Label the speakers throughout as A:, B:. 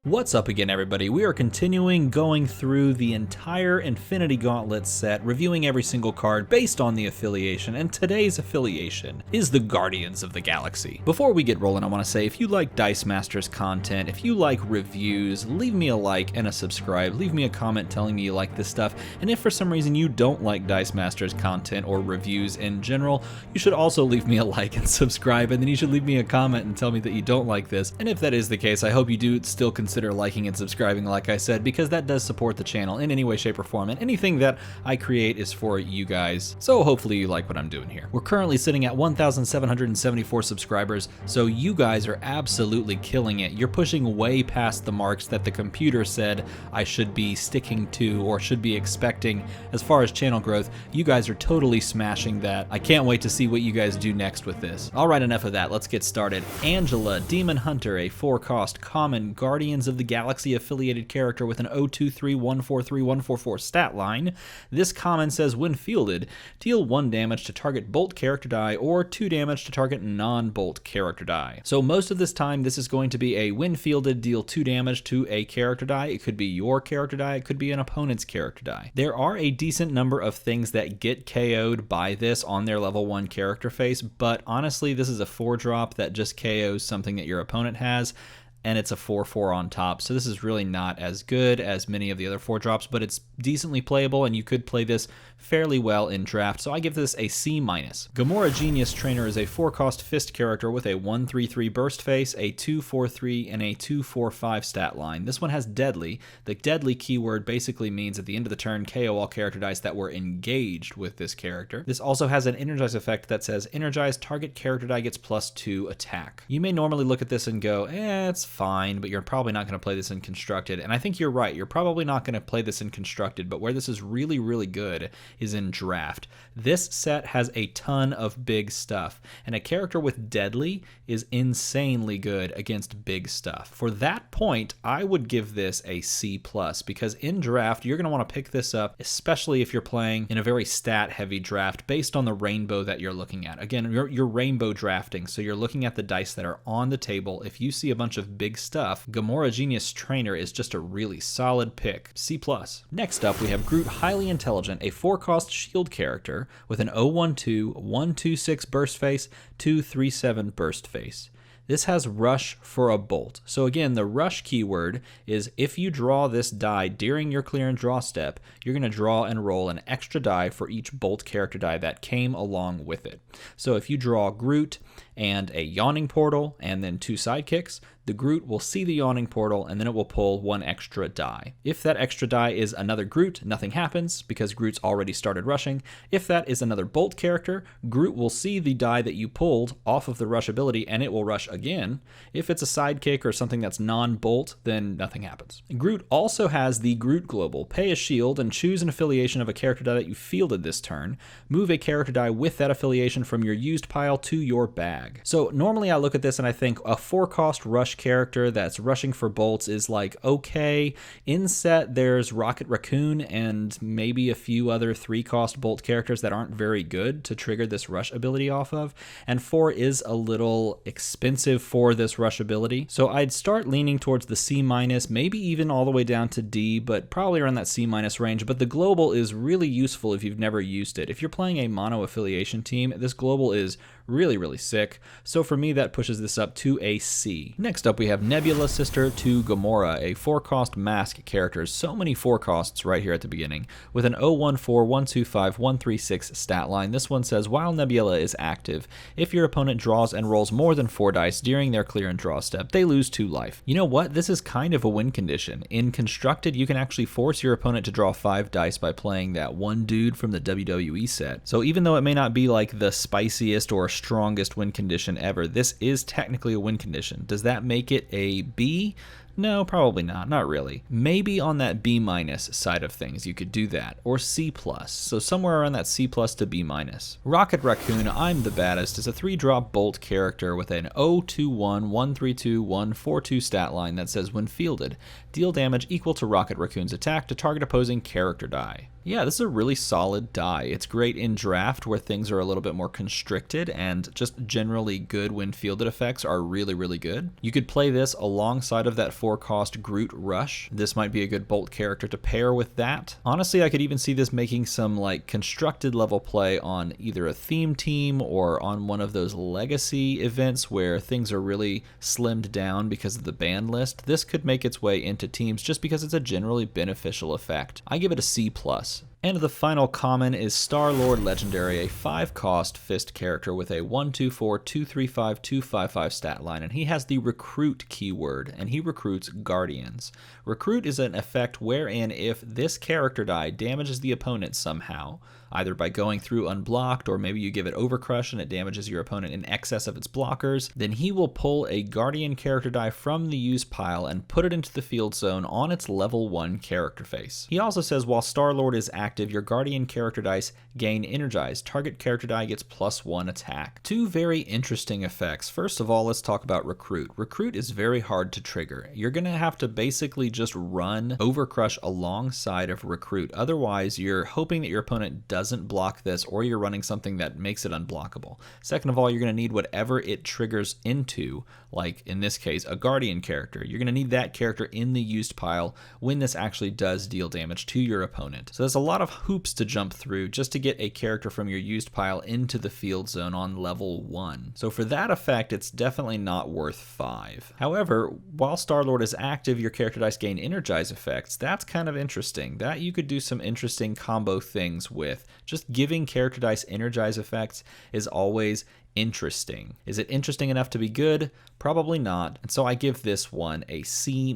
A: What's up again, everybody? We are continuing going through the entire Infinity Gauntlet set, reviewing every single card based on the affiliation, and today's affiliation is the Guardians of the Galaxy. Before we get rolling, I want to say, if you like Dice Masters content, if you like reviews, leave me a like and a subscribe, leave me a comment telling me you like this stuff, and if for some reason you don't like Dice Masters content or reviews in general, you should also leave me a like and subscribe, and then you should leave me a comment and tell me that you don't like this, and if that is the case, I hope you do still consider liking and subscribing, like I said, because that does support the channel in any way, shape, or form, and anything that I create is for you guys, so hopefully you like what I'm doing here. We're currently sitting at 1,774 subscribers, so you guys are absolutely killing it. You're pushing way past the marks that the computer said I should be sticking to or should be expecting as far as channel growth. You guys are totally smashing that. I can't wait to see what you guys do next with this. Alright, enough of that, let's get started. Angela, Demon Hunter, a 4-cost common Guardians of the Galaxy affiliated character with an 023143144 stat line. This common says, when fielded, deal 1 damage to target bolt character die or 2 damage to target non-bolt character die. So most of this time this is going to be a when fielded, deal 2 damage to a character die. It could be your character die, it could be an opponent's character die. There are a decent number of things that get KO'd by this on their level 1 character face, but honestly this is a 4-drop that just KOs something that your opponent has, and it's a 4/4 on top, so this is really not as good as many of the other 4-drops, but it's decently playable, and you could play this fairly well in draft, so I give this a C-. Gamora Genius Trainer is a 4-cost fist character with a 1/3/3 burst face, a 2/4/3, and a 2/4/5 stat line. This one has Deadly. The Deadly keyword basically means at the end of the turn, KO all character dice that were engaged with this character. This also has an Energize effect that says, Energize target character die gets +2 attack. You may normally look at this and go, it's fine, but you're probably not going to play this in Constructed, and I think you're right, you're probably not going to play this in Constructed, but where this is really, really good is in Draft. This set has a ton of big stuff, and a character with Deadly is insanely good against big stuff. For that point, I would give this a C+, because in Draft, you're going to want to pick this up, especially if you're playing in a very stat-heavy draft based on the rainbow that you're looking at. Again, you're rainbow drafting, so you're looking at the dice that are on the table. If you see a bunch of big stuff, Gamora Genius Trainer is just a really solid pick. C+. Next up, we have Groot Highly Intelligent, a 4-cost shield character with an 012, 126 burst face, 237 burst face. This has Rush for a bolt. So again, the Rush keyword is if you draw this die during your clear and draw step, you're going to draw and roll an extra die for each bolt character die that came along with it. So if you draw Groot and a Yawning Portal and then 2 sidekicks, the Groot will see the Yawning Portal and then it will pull 1 extra die. If that extra die is another Groot, nothing happens because Groot's already started rushing. If that is another Bolt character, Groot will see the die that you pulled off of the rush ability and it will rush again. If it's a sidekick or something that's non-Bolt, then nothing happens. Groot also has the Groot Global. Pay a shield and choose an affiliation of a character die that you fielded this turn. Move a character die with that affiliation from your used pile to your bag. So normally I look at this and I think a 4-cost rush character that's rushing for bolts is like okay. In set there's Rocket Raccoon and maybe a few other 3-cost bolt characters that aren't very good to trigger this rush ability off of, and 4 is a little expensive for this rush ability, so I'd start leaning towards the C-, maybe even all the way down to D, but probably around that C- range. But the global is really useful if you've never used it. If you're playing a mono affiliation team, this global is really, really sick, so for me that pushes this up to a C. Next up we have Nebula Sister to Gamora, a 4-cost mask character. So many 4-costs right here at the beginning, with an 014, 125, 136 stat line. This one says, while Nebula is active, if your opponent draws and rolls more than 4 dice during their clear and draw step, they lose 2 life. You know what? This is kind of a win condition. In Constructed, you can actually force your opponent to draw 5 dice by playing that one dude from the WWE set. So even though it may not be like the spiciest or strongest win condition ever, this is technically a win condition. Does that make it a B? No, probably not. Not really. Maybe on that B- side of things you could do that, or C+. So somewhere around that C+ to B-. Rocket Raccoon, I'm the Baddest, is a 3-drop bolt character with an 021, 132, 142 stat line that says when fielded, deal damage equal to Rocket Raccoon's attack to target opposing character die. Yeah, this is a really solid die. It's great in draft where things are a little bit more constricted, and just generally good when fielded effects are really, really good. You could play this alongside of that 4-cost Groot Rush. This might be a good Bolt character to pair with that. Honestly, I could even see this making some like constructed level play on either a theme team or on one of those legacy events where things are really slimmed down because of the ban list. This could make its way into teams just because it's a generally beneficial effect. I give it a C+. And the final common is Star-Lord Legendary, a 5-cost Fist character with a 124, 235, 255 stat line, and he has the Recruit keyword, and he recruits Guardians. Recruit is an effect wherein if this character die damages the opponent somehow, either by going through unblocked, or maybe you give it Overcrush and it damages your opponent in excess of its blockers, then he will pull a Guardian character die from the use pile and put it into the field zone on its level 1 character face. He also says while Star-Lord is active, your Guardian character dice gain energized. Target character die gets +1 attack. Two very interesting effects. First of all, let's talk about Recruit. Recruit is very hard to trigger. You're going to have to basically just run Overcrush alongside of Recruit. Otherwise, you're hoping that your opponent doesn't block this, or you're running something that makes it unblockable. Second of all, you're going to need whatever it triggers into, like in this case, a Guardian character. You're going to need that character in the used pile when this actually does deal damage to your opponent. So there's a lot of hoops to jump through just to get a character from your used pile into the field zone on level 1. So for that effect, it's definitely not worth 5. However, while Star-Lord is active, your character dice gain energize effects. That's kind of interesting. That you could do some interesting combo things with. Just giving character dice energize effects is always interesting. Is it interesting enough to be good? Probably not. And so I give this one a C-.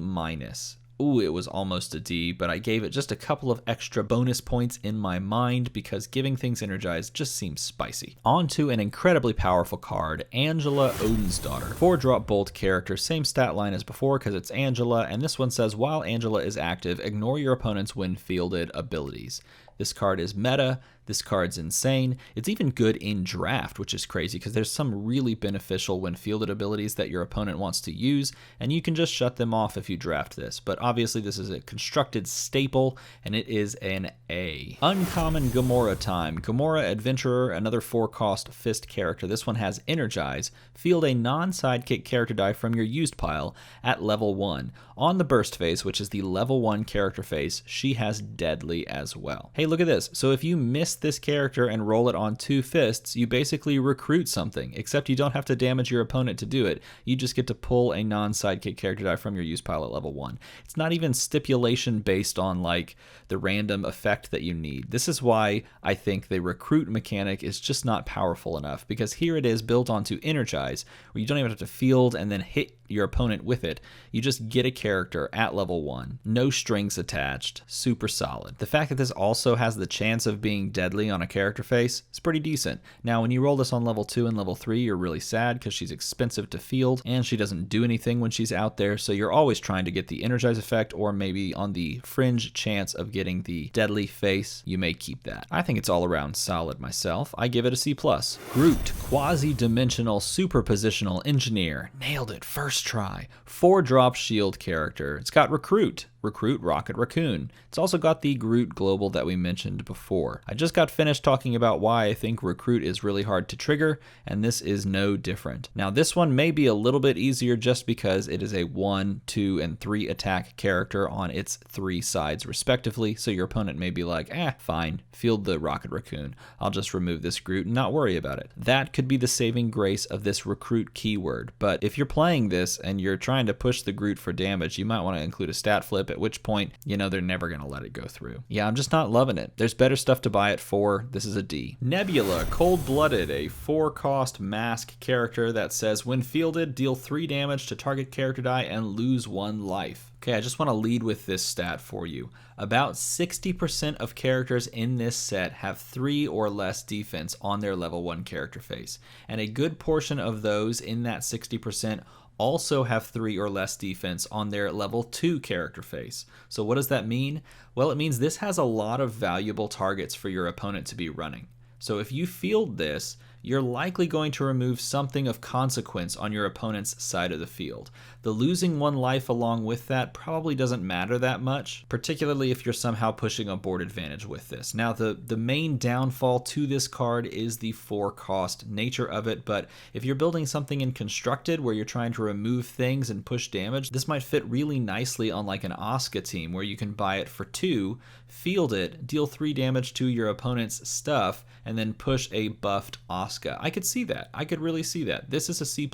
A: Ooh, it was almost a D, but I gave it just a couple of extra bonus points in my mind because giving things energized just seems spicy. On to an incredibly powerful card, Angela, Odin's daughter. 4-drop Bolt character, same stat line as before because it's Angela, and this one says while Angela is active, ignore your opponent's when fielded abilities. This card is meta. This card's insane. It's even good in draft, which is crazy because there's some really beneficial when fielded abilities that your opponent wants to use, and you can just shut them off if you draft this. But obviously this is a constructed staple, and it is an A. Uncommon Gamora time. Gamora Adventurer, another 4-cost Fist character. This one has Energize. Field a non-sidekick character die from your used pile at level 1. On the burst phase, which is the level 1 character phase, she has Deadly as well. Hey, look at this. So if you miss this character and roll it on 2 fists, you basically recruit something, except you don't have to damage your opponent to do it. You just get to pull a non-sidekick character die from your use pile at level 1. It's not even stipulation based on like the random effect that you need. This is why I think the recruit mechanic is just not powerful enough, because here it is built onto Energize, where you don't even have to field and then hit your opponent with it. You just get a character at level 1, no strings attached, super solid. The fact that this also has the chance of being deadly on a character face is pretty decent. Now when you roll this on level 2 and level 3, you're really sad because she's expensive to field and she doesn't do anything when she's out there, so you're always trying to get the energize effect, or maybe on the fringe chance of getting the deadly face, you may keep that. I think it's all around solid myself. I give it a C+. Groot, quasi-dimensional superpositional engineer. Nailed it first try. 4-drop shield character. It's got Recruit, Rocket Raccoon. It's also got the Groot Global that we mentioned before. I just got finished talking about why I think Recruit is really hard to trigger, and this is no different. Now this one may be a little bit easier just because it is a 1, 2, and 3 attack character on its 3 sides respectively, so your opponent may be like, fine, field the Rocket Raccoon. I'll just remove this Groot and not worry about it. That could be the saving grace of this Recruit keyword, but if you're playing this and you're trying to push the Groot for damage, you might want to include a stat flip, at which point, you know, they're never going to let it go through. Yeah, I'm just not loving it. There's better stuff to buy it for. This is a D. Nebula, Cold-Blooded, a 4-cost mask character that says when fielded, deal 3 damage to target character die and lose 1 life. Okay, I just want to lead with this stat for you. About 60% of characters in this set have 3 or less defense on their level 1 character face, and a good portion of those in that 60% also have 3 or less defense on their level 2 character face. So what does that mean? Well, it means this has a lot of valuable targets for your opponent to be running. So if you field this, you're likely going to remove something of consequence on your opponent's side of the field. The losing one life along with that probably doesn't matter that much, particularly if you're somehow pushing a board advantage with this. Now, the main downfall to this card is the 4-cost nature of it, but if you're building something in Constructed where you're trying to remove things and push damage, this might fit really nicely on like an Asuka team where you can buy it for 2, field it, deal 3 damage to your opponent's stuff, and then push a buffed Asuka. I could see that. I could really see that. This is a C+.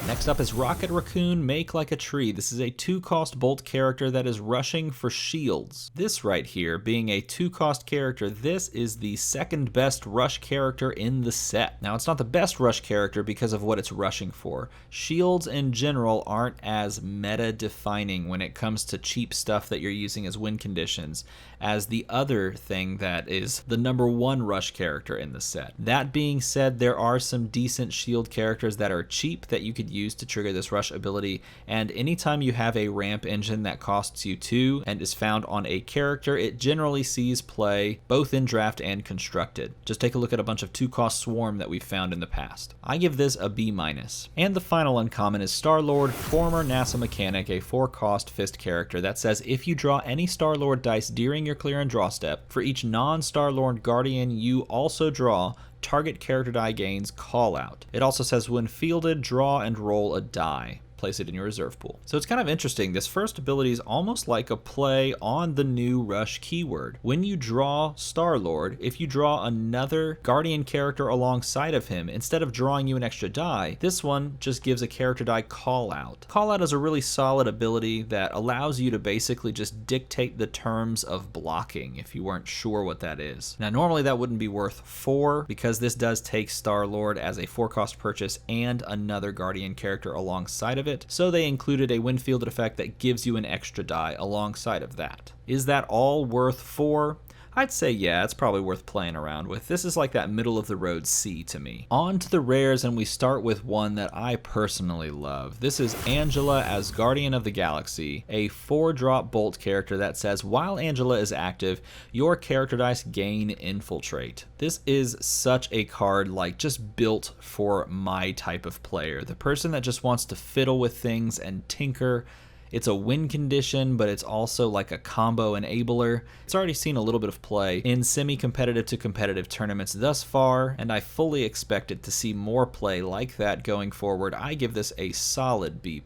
A: Next up is Rocket Raccoon, Make Like a Tree. This is a 2-cost bolt character that is rushing for shields. This right here, being a 2-cost character, this is the second best rush character in the set. Now, it's not the best rush character because of what it's rushing for. Shields in general aren't as meta-defining when it comes to cheap stuff that you're using as win conditions as the other thing that is the number 1 rush character in the set. That being said, there are some decent shield characters that are cheap that you could use to trigger this rush ability, and anytime you have a ramp engine that costs you 2 and is found on a character, it generally sees play both in draft and constructed. Just take a look at a bunch of 2-cost swarm that we've found in the past. I give this a B-. And the final uncommon is Star-Lord, former NASA mechanic, a 4-cost fist character that says if you draw any Star-Lord dice during your clear and draw step, for each non-Star-Lord Guardian you also draw, target character die gains call out. It also says when fielded, draw and roll a die. Place it in your reserve pool. So it's kind of interesting. This first ability is almost like a play on the new rush keyword. When you draw Star-Lord, if you draw another Guardian character alongside of him, instead of drawing you an extra die, this one just gives a character die call out. Call out is a really solid ability that allows you to basically just dictate the terms of blocking if you weren't sure what that is. Now, normally that wouldn't be worth 4 because this does take Star-Lord as a 4-cost purchase and another Guardian character alongside of it, so they included a when fielded effect that gives you an extra die alongside of that. Is that all worth 4? I'd say yeah, it's probably worth playing around with. This is like that middle of the road C to me. On to the rares, and we start with one that I personally love. This is Angela as Guardian of the Galaxy, a 4-drop bolt character that says while Angela is active, your character dice gain infiltrate. This is such a card like just built for my type of player. The person that just wants to fiddle with things and tinker. It's a win condition, but it's also like a combo enabler. It's already seen a little bit of play in semi-competitive to competitive tournaments thus far, and I fully expect it to see more play like that going forward. I give this a solid B+.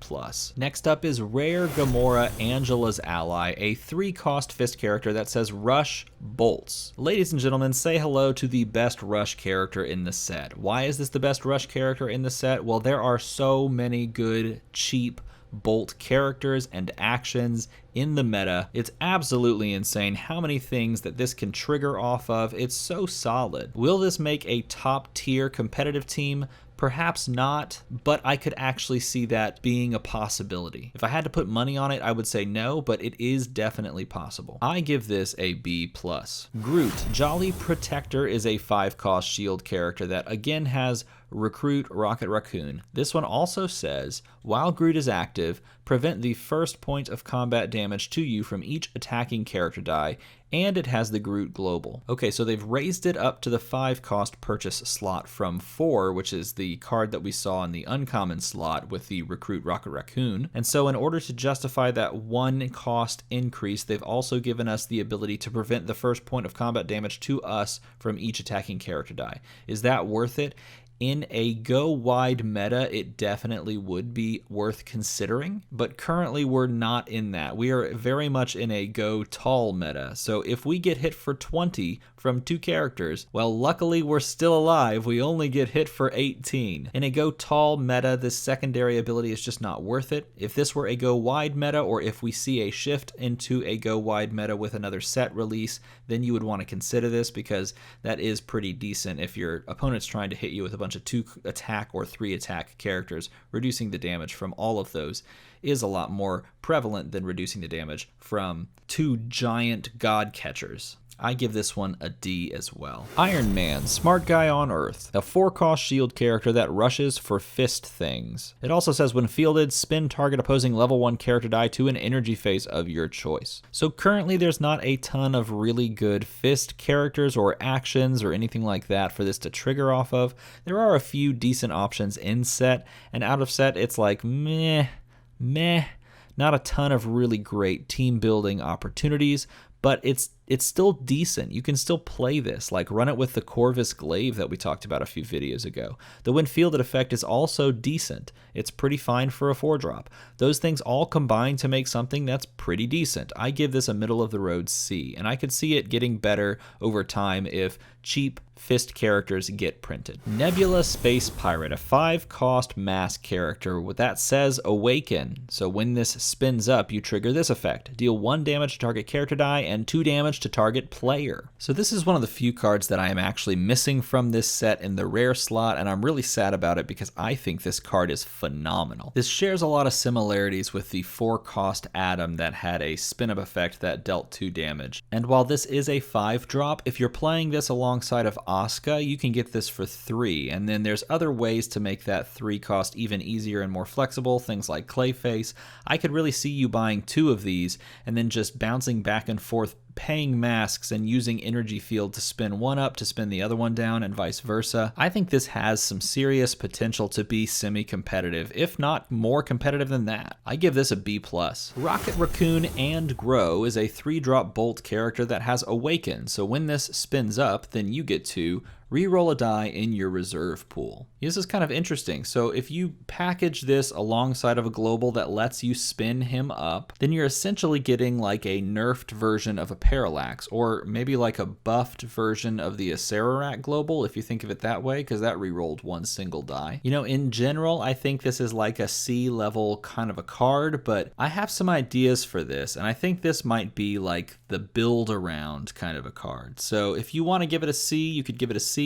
A: Next up is Rare Gamora, Angela's ally, a 3-cost fist character that says Rush Bolts. Ladies and gentlemen, say hello to the best rush character in the set. Why is this the best rush character in the set? Well, there are so many good, cheap, bolt characters and actions in the meta. It's absolutely insane how many things that this can trigger off of. It's so solid. Will this make a top tier competitive team? Perhaps not, but I could actually see that being a possibility. If I had to put money on it, I would say no, but it is definitely possible. I give this a B+. Groot, Jolly Protector, is a 5-cost shield character that again has Recruit Rocket Raccoon. This one also says, while Groot is active, prevent the first point of combat damage to you from each attacking character die, and it has the Groot Global. Okay, so they've raised it up to the 5-cost purchase slot from 4, which is the card that we saw in the uncommon slot with the Recruit Rocket Raccoon. And so in order to justify that 1-cost increase, they've also given us the ability to prevent the first point of combat damage to us from each attacking character die. Is that worth it? In a go wide meta, it definitely would be worth considering, but currently we're not in that. We are very much in a go tall meta. So if we get hit for 20 from 2 characters, well, luckily we're still alive. We only get hit for 18. In a go tall meta, this secondary ability is just not worth it. If this were a go wide meta, or if we see a shift into a go wide meta with another set release, then you would want to consider this, because that is pretty decent if your opponent's trying to hit you with a bunch of 2 attack or 3 attack characters. Reducing the damage from all of those is a lot more prevalent than reducing the damage from 2 giant god catchers. I give this one a D as well. Iron Man, smart guy on Earth. A 4-cost shield character that rushes for fist things. It also says when fielded, spin target opposing level 1 character die to an energy phase of your choice. So currently there's not a ton of really good fist characters or actions or anything like that for this to trigger off of. There are a few decent options in set, and out of set it's like meh. Not a ton of really great team building opportunities, but it's still decent. You can still play this, like run it with the Corvus Glaive that we talked about a few videos ago. The when fielded effect is also decent. It's pretty fine for a 4-drop. Those things all combine to make something that's pretty decent. I give this a middle of the road C, and I could see it getting better over time if cheap fist characters get printed. Nebula Space Pirate, a 5-cost mask character that says Awaken. So when this spins up, you trigger this effect. Deal 1 damage to target character die and 2 damage to target player. So this is one of the few cards that I am actually missing from this set in the rare slot, and I'm really sad about it because I think this card is phenomenal. This shares a lot of similarities with the 4-cost Atom that had a spin-up effect that dealt 2 damage. And while this is a 5-drop, if you're playing this alongside of Asuka, you can get this for 3, and then there's other ways to make that 3 cost even easier and more flexible, things like Clayface. I could really see you buying 2 of these and then just bouncing back and forth, paying masks and using energy field to spin one up to spin the other one down and vice versa. I think this has some serious potential to be semi-competitive, if not more competitive than that. I give this a B+. Rocket Raccoon and Grow is a 3-drop bolt character that has Awaken, so when this spins up, then you get to reroll a die in your reserve pool. This is kind of interesting. So if you package this alongside of a global that lets you spin him up, then you're essentially getting like a nerfed version of a Parallax, or maybe like a buffed version of the Acerarak global, if you think of it that way, because that rerolled 1 single die. You know, in general, I think this is like a C level kind of a card, but I have some ideas for this, and I think this might be like the build around kind of a card. So if you want to give it a C, you could give it a C.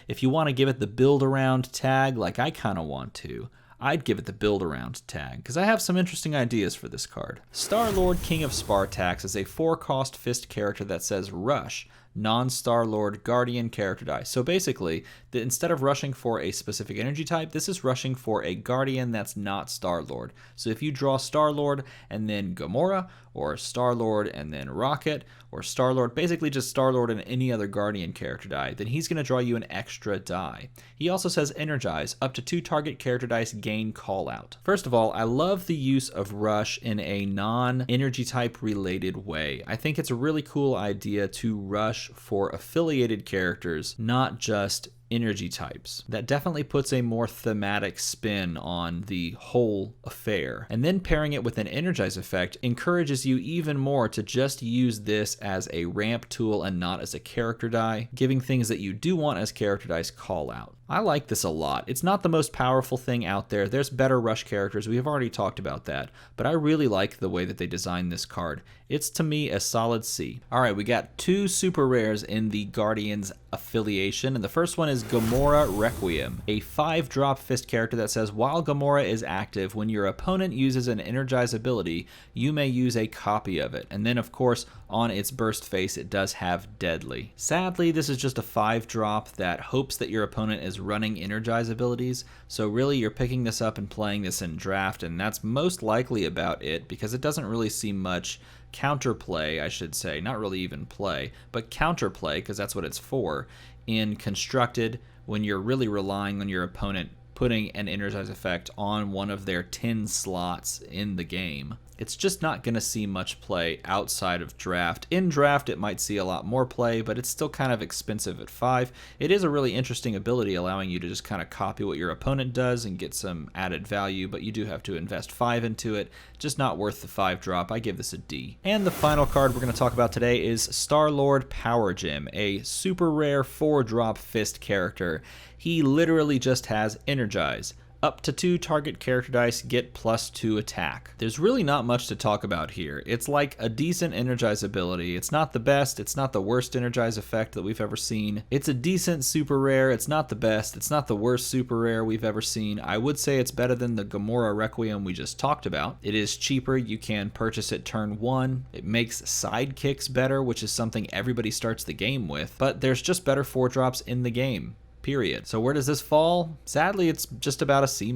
A: If you want to give it the build around tag, like I kind of want to, I'd give it the build around tag, because I have some interesting ideas for this card. Star-Lord King of Spartax is a 4-cost fist character that says Rush, non-Star-Lord Guardian character die. So basically, instead of rushing for a specific energy type, this is rushing for a Guardian that's not Star-Lord. So if you draw Star-Lord and then Gamora, or Star-Lord and then Rocket, or Star-Lord, basically just Star-Lord and any other Guardian character die, then he's going to draw you an extra die. He also says Energize, up to 2 target character dice gain call out. First of all, I love the use of Rush in a non-energy type related way. I think it's a really cool idea to rush for affiliated characters, not just energy types. That definitely puts a more thematic spin on the whole affair. And then pairing it with an Energize effect encourages you even more to just use this as a ramp tool and not as a character die, giving things that you do want as character dice call out. I like this a lot. It's not the most powerful thing out there. There's better Rush characters. We have already talked about that, but I really like the way that they designed this card. It's to me a solid C. All right, we got 2 super rares in the Guardians affiliation, and the first one is Gamora Requiem, a 5-drop fist character that says while Gamora is active, when your opponent uses an Energize ability, you may use a copy of it. And then of course, on its burst face, it does have Deadly. Sadly, this is just a 5-drop that hopes that your opponent is running Energize abilities, so really you're picking this up and playing this in draft, and that's most likely about it, because it doesn't really see much counterplay, I should say, not really even play, but counterplay, because that's what it's for, in Constructed, when you're really relying on your opponent putting an Energize effect on one of their 10 slots in the game. It's just not going to see much play outside of draft. In draft, it might see a lot more play, but it's still kind of expensive at 5. It is a really interesting ability, allowing you to just kind of copy what your opponent does and get some added value, but you do have to invest 5 into it. Just not worth the 5-drop. I give this a D. And the final card we're going to talk about today is Star-Lord Power Gem, a super rare 4-drop fist character. He literally just has Energize, Up to 2 target character dice get +2 attack. There's really not much to talk about here. It's like a decent energize ability. It's not the best, it's not the worst energize effect that we've ever seen. It's a decent super rare, it's not the best, it's not the worst super rare we've ever seen. I would say it's better than the Gamora Requiem we just talked about. It is cheaper, you can purchase it turn 1. It makes sidekicks better, which is something everybody starts the game with, but there's just better 4-drops in the game. Period. So where does this fall? Sadly, it's just about a C-.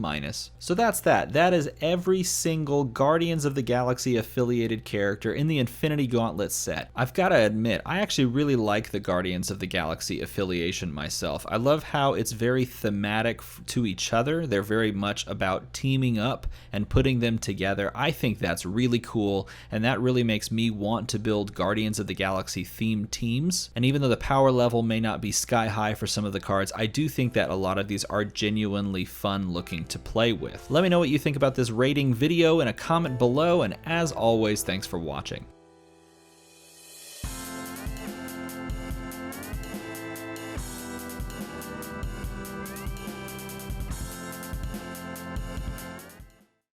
A: So that's that. That is every single Guardians of the Galaxy affiliated character in the Infinity Gauntlet set. I've got to admit, I actually really like the Guardians of the Galaxy affiliation myself. I love how it's very thematic to each other. They're very much about teaming up and putting them together. I think that's really cool, and that really makes me want to build Guardians of the Galaxy themed teams. And even though the power level may not be sky high for some of the cards, I do think that a lot of these are genuinely fun looking to play with. Let me know what you think about this rating video in a comment below, and as always, thanks for watching.